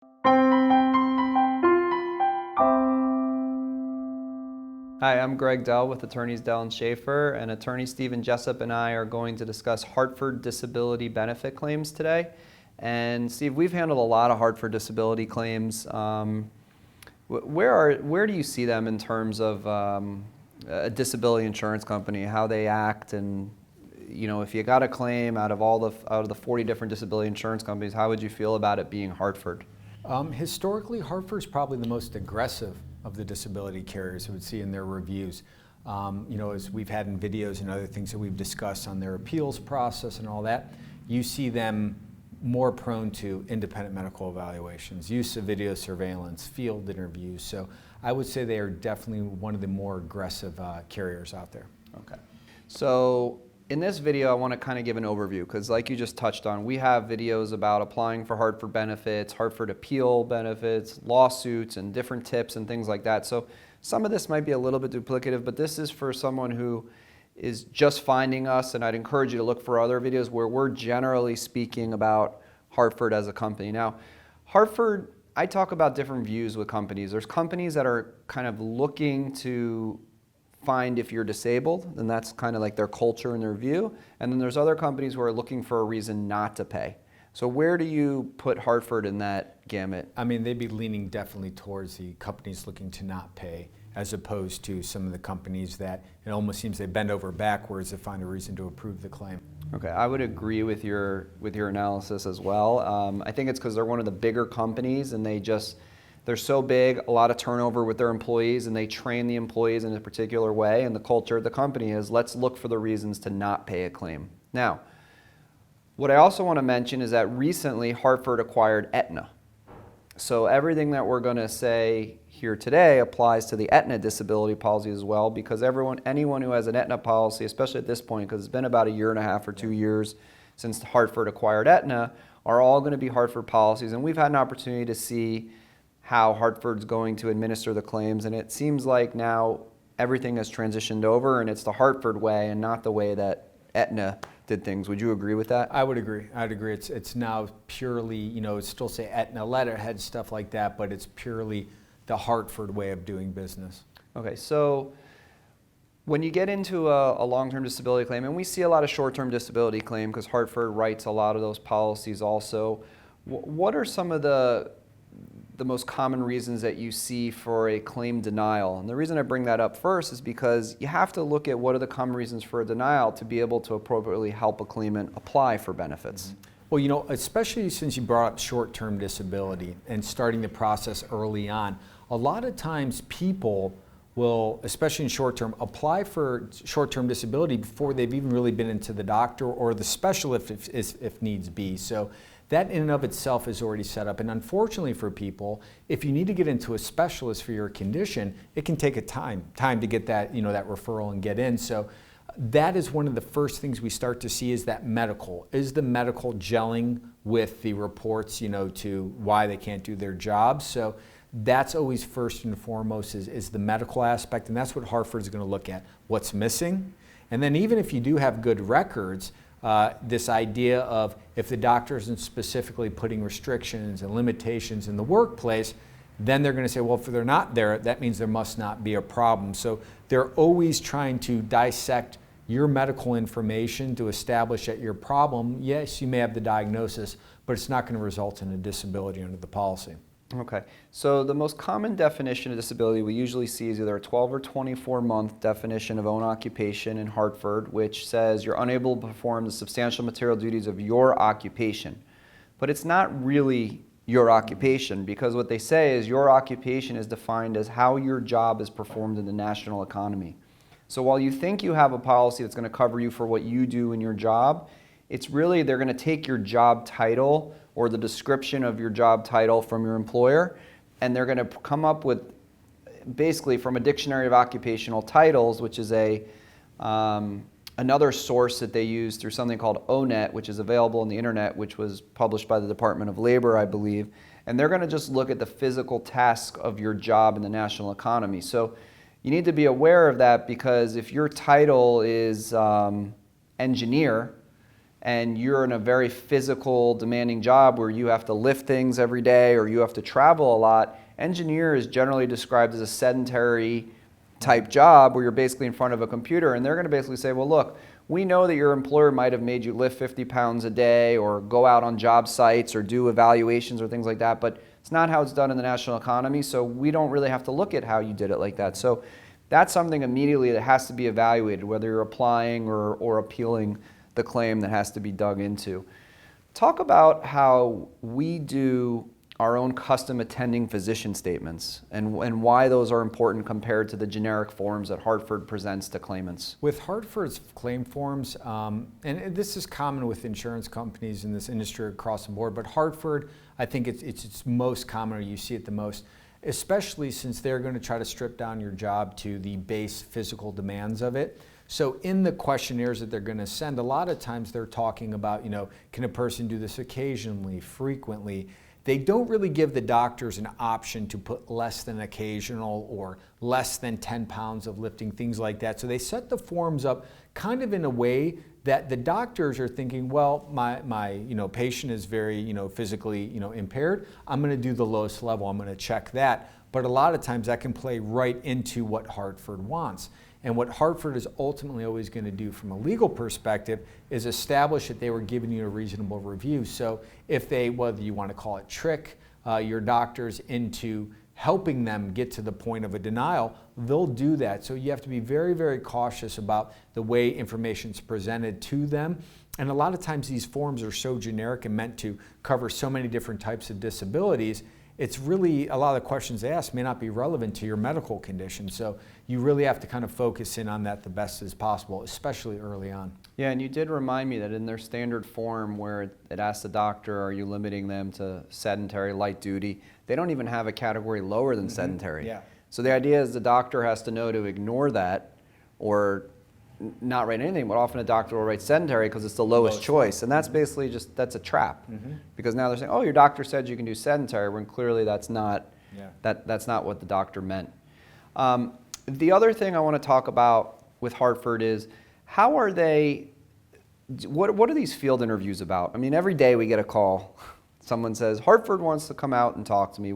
Hi, I'm Greg Dell with attorneys Dell and Schaefer, and attorney Stephen Jessup and I are going to discuss Hartford disability benefit claims today. And Steve, we've handled a lot of Hartford disability claims. Where do you see them in terms of a disability insurance company, how they act, and if you got a claim out of the 40 different disability insurance companies, how would you feel about it being Hartford? Historically, Hartford's probably the most aggressive of the disability carriers I would see in their reviews. As we've had in videos and other things that we've discussed on their appeals process and all that, you see them more prone to independent medical evaluations, use of video surveillance, field interviews. So I would say they are definitely one of the more aggressive carriers out there. Okay. So in this video, I want to kind of give an overview because like you just touched on, we have videos about applying for Hartford benefits, Hartford appeal benefits, lawsuits, and different tips and things like that. So some of this might be a little bit duplicative, but this is for someone who is just finding us, and I'd encourage you to look for other videos where we're generally speaking about Hartford as a company. Now, Hartford, I talk about different views with companies. There's companies that are kind of looking to find if you're disabled, and that's kind of like their culture and their view. And then there's other companies who are looking for a reason not to pay. So where do you put Hartford in that gamut? I mean, they'd be leaning definitely towards the companies looking to not pay, as opposed to some of the companies that it almost seems they bend over backwards to find a reason to approve the claim. Okay, I would agree with your analysis as well. I think it's because they're one of the bigger companies and they're so big, a lot of turnover with their employees, and they train the employees in a particular way, and the culture of the company is let's look for the reasons to not pay a claim. Now, what I also want to mention is that recently Hartford acquired Aetna. So everything that we're going to say here today applies to the Aetna disability policy as well, because anyone who has an Aetna policy, especially at this point, because it's been about 1.5 or 2 years since Hartford acquired Aetna, are all going to be Hartford policies. And we've had an opportunity to see how Hartford's going to administer the claims, and it seems like now everything has transitioned over and it's the Hartford way and not the way that Aetna did things. Would you agree with that? I would agree. I'd agree. It's now purely, it's still say Aetna letterhead, stuff like that, but it's purely the Hartford way of doing business. Okay, so when you get into a long-term disability claim, and we see a lot of short-term disability claim because Hartford writes a lot of those policies also, what are some of the most common reasons that you see for a claim denial? And the reason I bring that up first is because you have to look at what are the common reasons for a denial to be able to appropriately help a claimant apply for benefits. Well, especially since you brought up short-term disability and starting the process early on, a lot of times people will, especially in short-term, apply for short-term disability before they've even really been into the doctor or the specialist if needs be. So that in and of itself is already set up. And unfortunately for people, if you need to get into a specialist for your condition, it can take a time to get that, that referral and get in. So that is one of the first things we start to see is that medical. Is the medical gelling with the reports, to why they can't do their job? So that's always first and foremost is the medical aspect, and that's what Hartford is going to look at. What's missing? And then even if you do have good records, this idea of if the doctor isn't specifically putting restrictions and limitations in the workplace, then they're going to say, well, if they're not there, that means there must not be a problem. So they're always trying to dissect your medical information to establish that your problem, yes, you may have the diagnosis, but it's not going to result in a disability under the policy. Okay, so the most common definition of disability we usually see is either a 12 or 24 month definition of own occupation in Hartford, which says you're unable to perform the substantial material duties of your occupation. But it's not really your occupation, because what they say is your occupation is defined as how your job is performed in the national economy. So while you think you have a policy that's going to cover you for what you do in your job, it's really they're going to take your job title or the description of your job title from your employer, and they're going to come up with, basically from a dictionary of occupational titles, which is another source that they use through something called ONET, which is available on the internet, which was published by the Department of Labor, I believe. And they're going to just look at the physical task of your job in the national economy. So you need to be aware of that, because if your title is engineer, and you're in a very physical, demanding job where you have to lift things every day or you have to travel a lot, engineer is generally described as a sedentary type job where you're basically in front of a computer, and they're going to basically say, well, look, we know that your employer might have made you lift 50 pounds a day or go out on job sites or do evaluations or things like that, but it's not how it's done in the national economy, so we don't really have to look at how you did it like that. So that's something immediately that has to be evaluated, whether you're applying or appealing the claim, that has to be dug into. Talk about how we do our own custom attending physician statements and why those are important compared to the generic forms that Hartford presents to claimants. With Hartford's claim forms, and this is common with insurance companies in this industry across the board, but Hartford, I think it's most common, or you see it the most, especially since they're going to try to strip down your job to the base physical demands of it. So in the questionnaires that they're going to send, a lot of times they're talking about, can a person do this occasionally, frequently? They don't really give the doctors an option to put less than occasional or less than 10 pounds of lifting, things like that. So they set the forms up kind of in a way that the doctors are thinking, well, my patient is very physically impaired. I'm going to do the lowest level. I'm going to check that. But a lot of times that can play right into what Hartford wants. And what Hartford is ultimately always going to do from a legal perspective is establish that they were giving you a reasonable review. So if they, whether you want to call it trick your doctors into helping them get to the point of a denial, they'll do that. So you have to be very, very cautious about the way information is presented to them. And a lot of times these forms are so generic and meant to cover so many different types of disabilities, it's really, a lot of the questions they ask may not be relevant to your medical condition. So you really have to kind of focus in on that the best as possible, especially early on. Yeah, and you did remind me that in their standard form where it asks the doctor, are you limiting them to sedentary, light duty, they don't even have a category lower than sedentary. Yeah. So the idea is the doctor has to know to ignore that or not write anything, but often a doctor will write sedentary because it's the lowest choice. And that's basically just, that's a trap. Because now they're saying, oh, your doctor said you can do sedentary, when clearly that's not, that's not what the doctor meant. The other thing I want to talk about with Hartford is, how are they, what are these field interviews about? I mean, every day we get a call. Someone says, Hartford wants to come out and talk to me.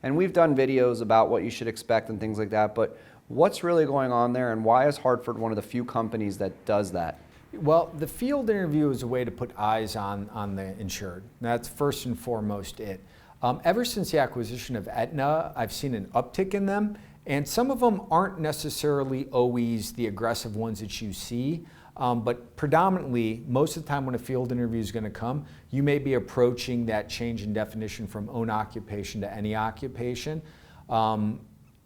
And we've done videos about what you should expect and things like that, but what's really going on there, and why is Hartford one of the few companies that does that? Well, the field interview is a way to put eyes on the insured. That's first and foremost it. Ever since the acquisition of Aetna, I've seen an uptick in them, and some of them aren't necessarily always the aggressive ones that you see, but predominantly, most of the time when a field interview is going to come, you may be approaching that change in definition from own occupation to any occupation.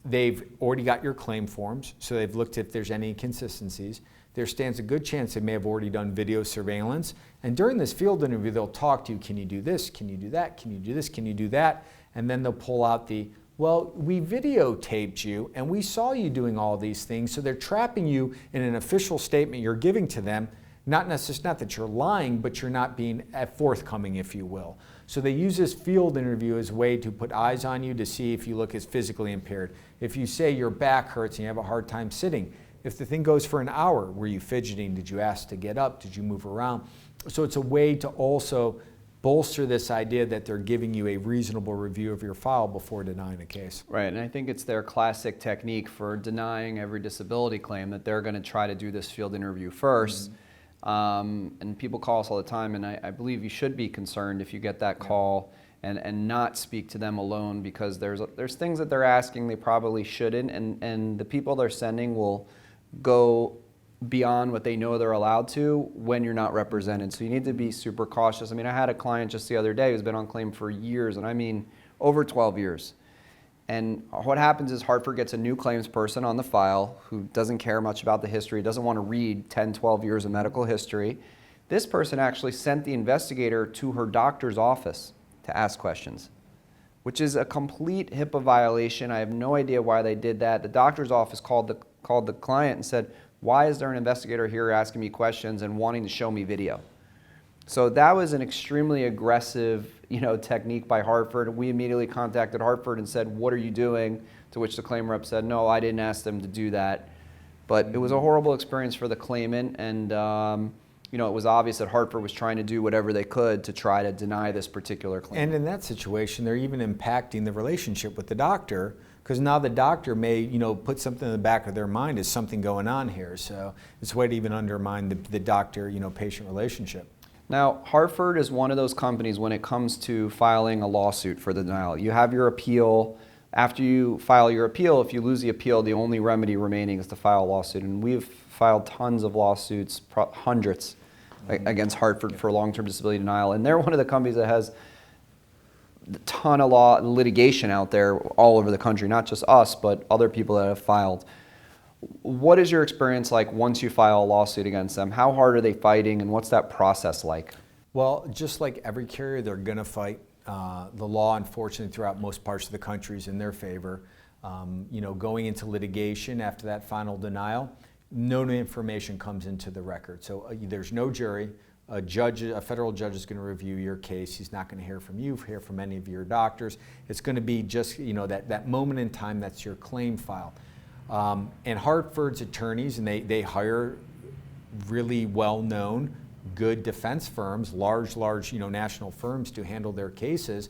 They've already got your claim forms, so they've looked if there's any inconsistencies. There stands a good chance they may have already done video surveillance. And during this field interview, they'll talk to you, can you do this, can you do that, can you do this, can you do that? And then they'll pull out the, well, we videotaped you and we saw you doing all these things. So they're trapping you in an official statement you're giving to them, not that you're lying, but you're not being forthcoming, if you will. So they use this field interview as a way to put eyes on you to see if you look as physically impaired. If you say your back hurts and you have a hard time sitting, if the thing goes for an hour, were you fidgeting? Did you ask to get up? Did you move around? So it's a way to also bolster this idea that they're giving you a reasonable review of your file before denying a case. Right, and I think it's their classic technique for denying every disability claim that they're going to try to do this field interview first. And people call us all the time, and I believe you should be concerned if you get that call and not speak to them alone, because there's things that they're asking they probably shouldn't, and the people they're sending will go beyond what they know they're allowed to when you're not represented. So you need to be super cautious. I mean, I had a client just the other day who's been on claim for years, and I mean over 12 years. And what happens is Hartford gets a new claims person on the file who doesn't care much about the history, doesn't want to read 10, 12 years of medical history. This person actually sent the investigator to her doctor's office to ask questions, which is a complete HIPAA violation. I have no idea why they did that. The doctor's office called the client and said, why is there an investigator here asking me questions and wanting to show me video? So that was an extremely aggressive, technique by Hartford. We immediately contacted Hartford and said, what are you doing? To which the claim rep said, no, I didn't ask them to do that. But it was a horrible experience for the claimant, and it was obvious that Hartford was trying to do whatever they could to try to deny this particular claim. And in that situation, they're even impacting the relationship with the doctor, because now the doctor may, put something in the back of their mind as something going on here. So it's a way to even undermine the doctor-patient relationship. Now, Hartford is one of those companies when it comes to filing a lawsuit for the denial. You have your appeal. After you file your appeal, if you lose the appeal, the only remedy remaining is to file a lawsuit. And we've filed tons of lawsuits, hundreds, against Hartford for long-term disability denial. And they're one of the companies that has a ton of litigation out there all over the country, not just us, but other people that have filed. What is your experience like once you file a lawsuit against them? How hard are they fighting, and what's that process like? Well, just like every carrier, they're going to fight. The law, unfortunately, throughout most parts of the country is in their favor. Going into litigation after that final denial, no new information comes into the record. So there's no jury. A federal judge is going to review your case. He's not going to hear from you, hear from any of your doctors. It's going to be just that moment in time. That's your claim file. And Hartford's attorneys, and they hire really well-known, good defense firms, large national firms to handle their cases,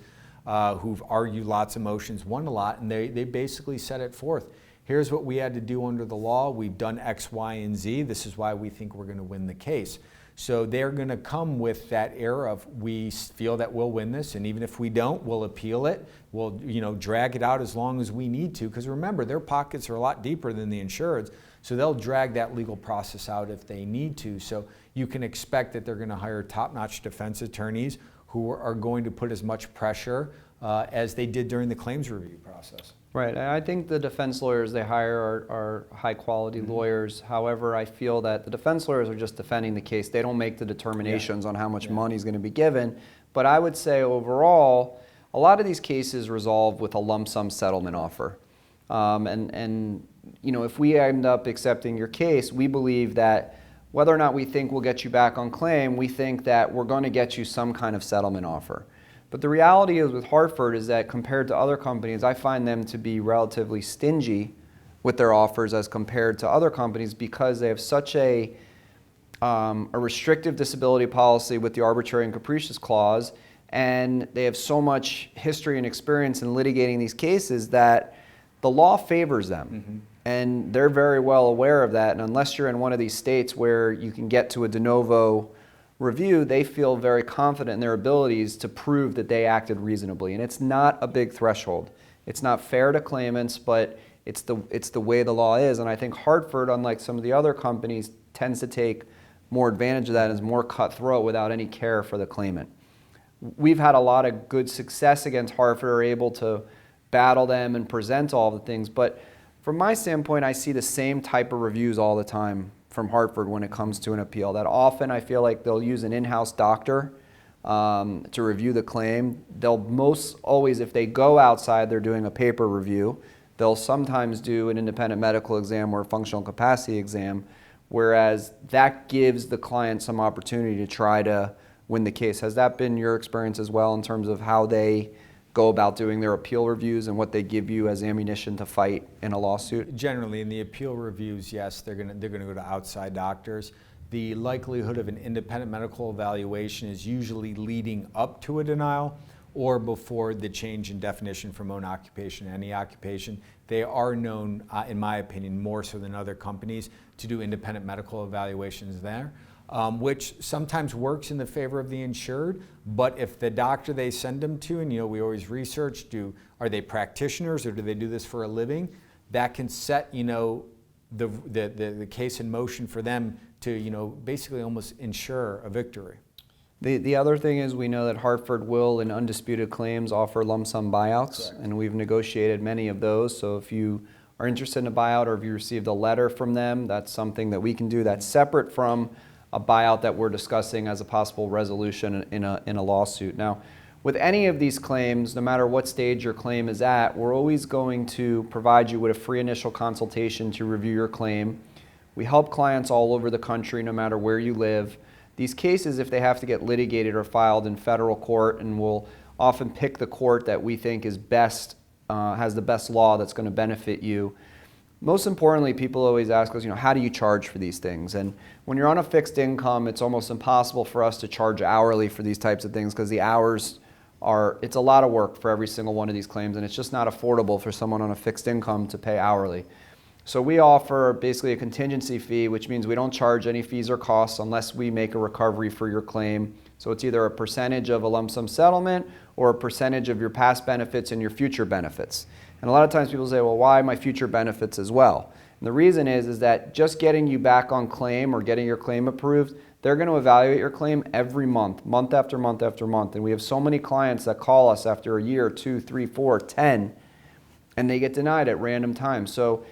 who've argued lots of motions, won a lot, and they basically set it forth. Here's what we had to do under the law. We've done X, Y, and Z. This is why we think we're going to win the case. So they're going to come with that air of, we feel that we'll win this, and even if we don't, we'll appeal it. We'll drag it out as long as we need to, because remember, their pockets are a lot deeper than the insured's, so they'll drag that legal process out if they need to. So you can expect that they're going to hire top-notch defense attorneys who are going to put as much pressure as they did during the claims review process. Right. I think the defense lawyers they hire are high-quality lawyers. However, I feel that the defense lawyers are just defending the case. They don't make the determinations on how much money is going to be given. But I would say overall, a lot of these cases resolve with a lump sum settlement offer. If we end up accepting your case, we believe that whether or not we think we'll get you back on claim, we think that we're going to get you some kind of settlement offer. But the reality is with Hartford is that compared to other companies, I find them to be relatively stingy with their offers as compared to other companies, because they have such a restrictive disability policy with the arbitrary and capricious clause, and they have so much history and experience in litigating these cases that the law favors them. And they're very well aware of that. And unless you're in one of these states where you can get to a de novo review, they feel very confident in their abilities to prove that they acted reasonably. And it's not a big threshold. It's not fair to claimants, but it's the way the law is. And I think Hartford, unlike some of the other companies, tends to take more advantage of that and is more cutthroat without any care for the claimant. We've had a lot of good success against Hartford, are able to battle them and present all the things. But from my standpoint, I see the same type of reviews all the time from Hartford when it comes to an appeal. That often I feel like they'll use an in-house doctor to review the claim. They'll most always, if they go outside, they're doing a paper review. They'll sometimes do an independent medical exam or a functional capacity exam, whereas that gives the client some opportunity to try to win the case. Has that been your experience as well in terms of how they go about doing their appeal reviews and what they give you as ammunition to fight in a lawsuit? Generally, in the appeal reviews, yes, they're going to go to outside doctors. The likelihood of an independent medical evaluation is usually leading up to a denial or before the change in definition from own occupation to any occupation. They are known, in my opinion, more so than other companies, to do independent medical evaluations there. Which sometimes works in the favor of the insured, but if the doctor they send them to, and we always research, are they practitioners or do they do this for a living? That can set the case in motion for them to basically almost ensure a victory. The other thing is we know that Hartford will, in undisputed claims, offer lump sum buyouts. Correct. And we've negotiated many of those. So if you are interested in a buyout or if you received a letter from them, that's something that we can do that's separate from a buyout that we're discussing as a possible resolution in a lawsuit. Now, with any of these claims, no matter what stage your claim is at, we're always going to provide you with a free initial consultation to review your claim. We help clients all over the country, no matter where you live. These cases, if they have to get litigated, are filed in federal court, and we'll often pick the court that we think is best, has the best law that's going to benefit you. most importantly, people always ask us, how do you charge for these things? And when you're on a fixed income, it's almost impossible for us to charge hourly for these types of things because the hours it's a lot of work for every single one of these claims, and it's just not affordable for someone on a fixed income to pay hourly. So we offer basically a contingency fee, which means we don't charge any fees or costs unless we make a recovery for your claim. So it's either a percentage of a lump sum settlement or a percentage of your past benefits and your future benefits. And a lot of times people say, well, why my future benefits as well? And the reason is that just getting you back on claim or getting your claim approved, they're going to evaluate your claim every month, month after month after month. And we have so many clients that call us after a year, 2, 3, 4, 10, and they get denied at random times. So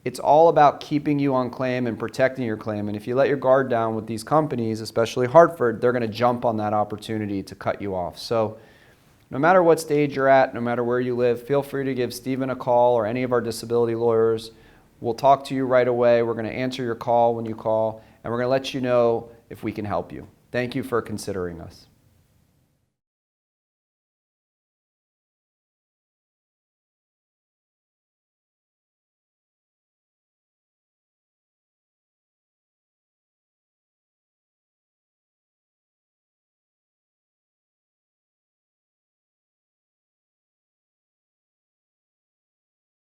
it's all about keeping you on claim and protecting your claim. And if you let your guard down with these companies, especially Hartford, they're going to jump on that opportunity to cut you off. So no matter what stage you're at, no matter where you live, feel free to give Stephen a call or any of our disability lawyers. We'll talk to you right away. We're going to answer your call when you call, and we're going to let you know if we can help you. Thank you for considering us.